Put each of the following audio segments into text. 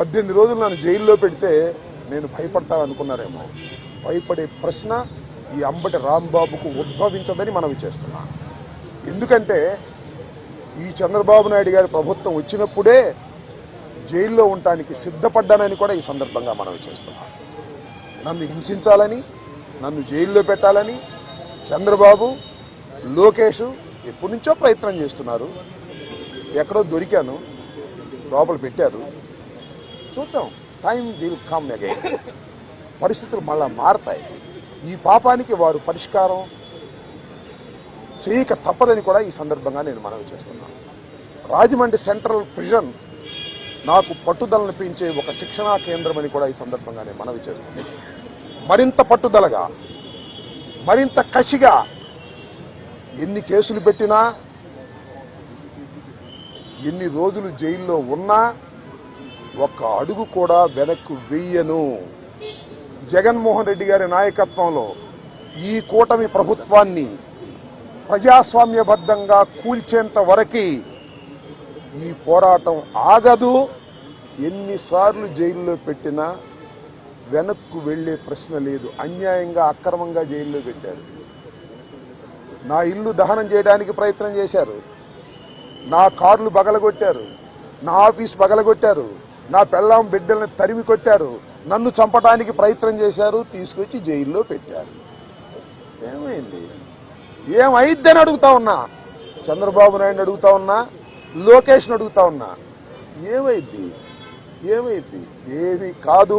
18 రోజులు నన్ను జైల్లో పెడితే నేను భయపడతాననుకున్నారేమో. భయపడే ప్రశ్న ఈ అంబటి రాంబాబుకు ఉద్భవించదని మనవి చేస్తున్నా. ఎందుకంటే ఈ చంద్రబాబు నాయుడు గారి ప్రభుత్వం వచ్చినప్పుడే జైల్లో ఉండటానికి సిద్ధపడ్డానని కూడా ఈ సందర్భంగా మనవి చేస్తున్నా. నన్ను హింసించాలని, నన్ను జైల్లో పెట్టాలని చంద్రబాబు, లోకేష్ ఎప్పటి నుంచో ప్రయత్నం చేస్తున్నారు. ఎక్కడో దొరికాను, లోపల పెట్టారు. చూద్దాం, టైం విల్ కమ్ అగైన్. పరిస్థితులు మళ్ళా మారతాయి. ఈ పాపానికి వారు పరిష్కారం చేయక తప్పదని కూడా ఈ సందర్భంగా నేను మనవి చేస్తున్నాను. రాజమండ్రి సెంట్రల్ ప్రిజన్ నాకు పట్టుదలను పెంచే ఒక శిక్షణా కేంద్రం అని కూడా ఈ సందర్భంగా నేను మనవి చేస్తున్నాను. మరింత పట్టుదలగా, మరింత కసిగా ఎన్ని కేసులు పెట్టినా, ఎన్ని రోజులు జైల్లో ఉన్నా ఒక్క అడుగు కూడా వెనక్కు వెయ్యను. జగన్మోహన్ రెడ్డి గారి నాయకత్వంలో ఈ కూటమి ప్రభుత్వాన్ని ప్రజాస్వామ్యబద్ధంగా కూల్చేంత వరకు ఈ పోరాటం ఆగదు. ఎన్నిసార్లు జైల్లో పెట్టినా వెనక్కు వెళ్లే ప్రశ్న లేదు. అన్యాయంగా, అక్రమంగా జైల్లో పెట్టారు. నా ఇల్లు దహనం చేయడానికి ప్రయత్నం చేశారు. నా కార్లు బగలగొట్టారు. నా ఆఫీస్ బగలగొట్టారు. నా పెళ్ళాం బిడ్డల్ని తరిమి కొట్టారు. నన్ను చంపడానికి ప్రయత్నం చేశారు. తీసుకొచ్చి జైల్లో పెట్టారు. ఏమైంది? ఏమైద్దని అడుగుతా ఉన్నా. చంద్రబాబు నాయుడు అడుగుతా ఉన్నా, లోకేష్ని అడుగుతా ఉన్నా. ఏమైద్ది? ఏమీ కాదు.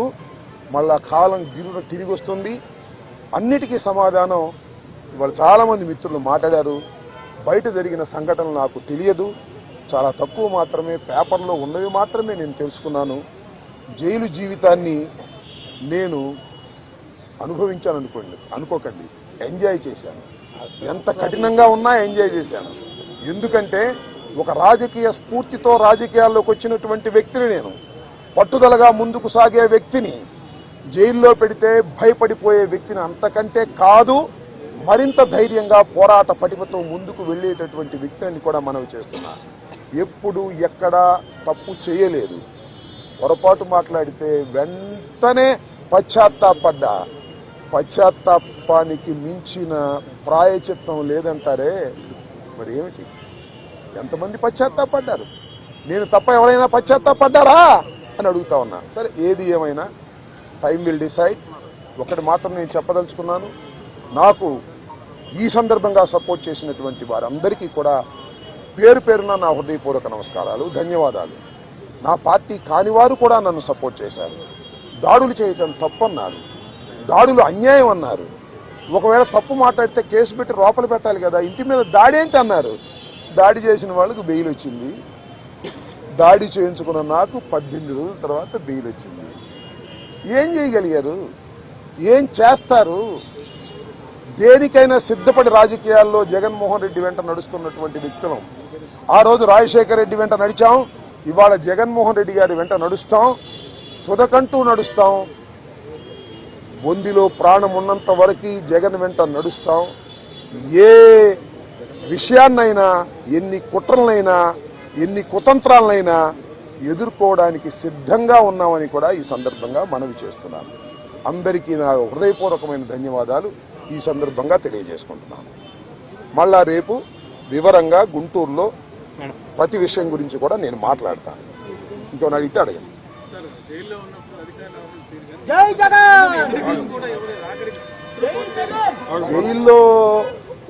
మళ్ళా కాలం గిరున తిరిగి వస్తుంది. అన్నిటికీ సమాధానం ఇవాళ చాలామంది మిత్రులు మాట్లాడారు. బయట జరిగిన సంఘటనలు నాకు తెలియదు, చాలా తక్కువ మాత్రమే, పేపర్లో ఉన్నవి మాత్రమే నేను తెలుసుకున్నాను. జైలు జీవితాన్ని నేను అనుకోకండి, ఎంజాయ్ చేశాను. ఎంత కఠినంగా ఉన్నా ఎంజాయ్ చేశాను. ఎందుకంటే ఒక రాజకీయ స్ఫూర్తితో రాజకీయాల్లోకి వచ్చినటువంటి వ్యక్తిని నేను, పట్టుదలగా ముందుకు సాగే వ్యక్తిని జైల్లో పెడితే భయపడిపోయే వ్యక్తిని అంతకంటే కాదు, మరింత ధైర్యంగా పోరాట పటిమతో ముందుకు వెళ్లేటటువంటి వ్యక్తిని కూడా మనవి చేస్తున్నా. ఎప్పుడు ఎక్కడా తప్పు చేయలేదు. పొరపాటు మాట్లాడితే వెంటనే పశ్చాత్తాపడ్డా. పశ్చాత్తాపానికి మించిన ప్రాయచిత్తం లేదంటారే, మరి ఏమిటి? ఎంతమంది పశ్చాత్తాపడ్డారు? నేను తప్ప ఎవరైనా పశ్చాత్తాపడ్డారా అని అడుగుతా ఉన్నా. సరే, ఏది ఏమైనా టైం విల్ డిసైడ్. ఒకటి మాత్రం నేను చెప్పదలుచుకున్నాను. నాకు ఈ సందర్భంగా సపోర్ట్ చేసినటువంటి వారందరికీ కూడా పేరు పేరున నా హృదయపూర్వక నమస్కారాలు, ధన్యవాదాలు. నా పార్టీ కానివారు కూడా నన్ను సపోర్ట్ చేశారు. దాడులు చేయటం తప్పన్నారు, దాడులు అన్యాయం అన్నారు. ఒకవేళ తప్పు మాట్లాడితే కేసు పెట్టి లోపల పెట్టాలి కదా, ఇంటి మీద దాడి ఏంటి అన్నారు. దాడి చేసిన వాళ్ళకు బెయిల్ వచ్చింది. దాడి చేయించుకున్న నాకు 18 రోజుల తర్వాత బెయిల్ వచ్చింది. ఏం చేయగలిగారు? ఏం చేస్తారు? దేనికైనా సిద్ధపడి రాజకీయాల్లో జగన్మోహన్ రెడ్డి వెంట నడుస్తున్నటువంటి వ్యక్తులం. ఆ రోజు రాజశేఖర రెడ్డి వెంట నడిచాం, ఇవాళ జగన్మోహన్ రెడ్డి గారి వెంట నడుస్తాం, తుదకంటూ నడుస్తాం. బొందిలో ప్రాణం ఉన్నంత వరకు జగన్ వెంట నడుస్తాం. ఏ విషయాన్నైనా, ఎన్ని కుట్రలనైనా, ఎన్ని కుతంత్రాలనైనా ఎదుర్కోవడానికి సిద్ధంగా ఉన్నామని కూడా ఈ సందర్భంగా మనవి చేస్తున్నాను. అందరికీ నా హృదయపూర్వకమైన ధన్యవాదాలు ఈ సందర్భంగా తెలియజేసుకుంటున్నాను. మళ్ళా రేపు వివరంగా గుంటూరులో ప్రతి విషయం గురించి కూడా నేను మాట్లాడతాను. ఇంకో అడిగితే అడగండి. జైల్లో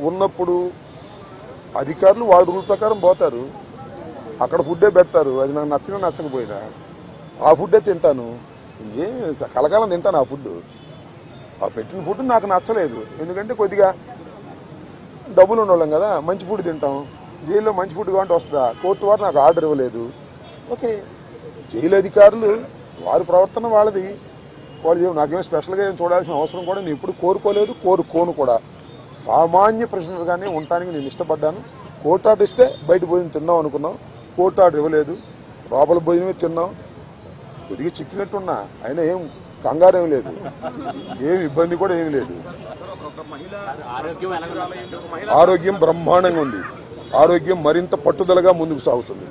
ఉన్నప్పుడు అధికారులు వాళ్ళ రూల్ ప్రకారం పోతారు. అక్కడ ఫుడ్డే పెడతారు. అది నాకు నచ్చినా నచ్చకపోయినా ఆ ఫుడ్డే తింటాను. ఏం కలకాలం తింటాను ఆ ఫుడ్. ఆ పెట్టిన ఫుడ్ నాకు నచ్చలేదు. ఎందుకంటే కొద్దిగా డబ్బులు ఉండవాళ్ళం కదా, మంచి ఫుడ్ తింటాం. జైల్లో మంచి ఫుడ్ కావాలంటే వస్తుందా? కోర్టు వారు నాకు ఆర్డర్ ఇవ్వలేదు. ఓకే, జైలు అధికారులు వారి ప్రవర్తన వాళ్ళది. వాళ్ళు నాకేమో స్పెషల్గా ఏం చూడాల్సిన అవసరం కూడా నేను ఎప్పుడు కోరుకోలేదు, కోరుకోను కూడా. సామాన్య ప్రశ్నలుగానే ఉండటానికి నేను ఇష్టపడ్డాను. కోర్టు ఆర్డర్ ఇస్తే బయట భోజనం తిందాం అనుకున్నాం, కోర్టు ఆర్డర్ ఇవ్వలేదు. లోపల భోజనమే తిన్నాం. కొద్దిగా చిక్కినట్టున్నా, అయినా ఏం కంగారేం లేదు, ఏం ఇబ్బంది కూడా ఏమి లేదు. ఆరోగ్యం బ్రహ్మాండంగా ఉంది. ఆరోగ్యం మరింత పట్టుదలగా ముందుకు సాగుతుంది.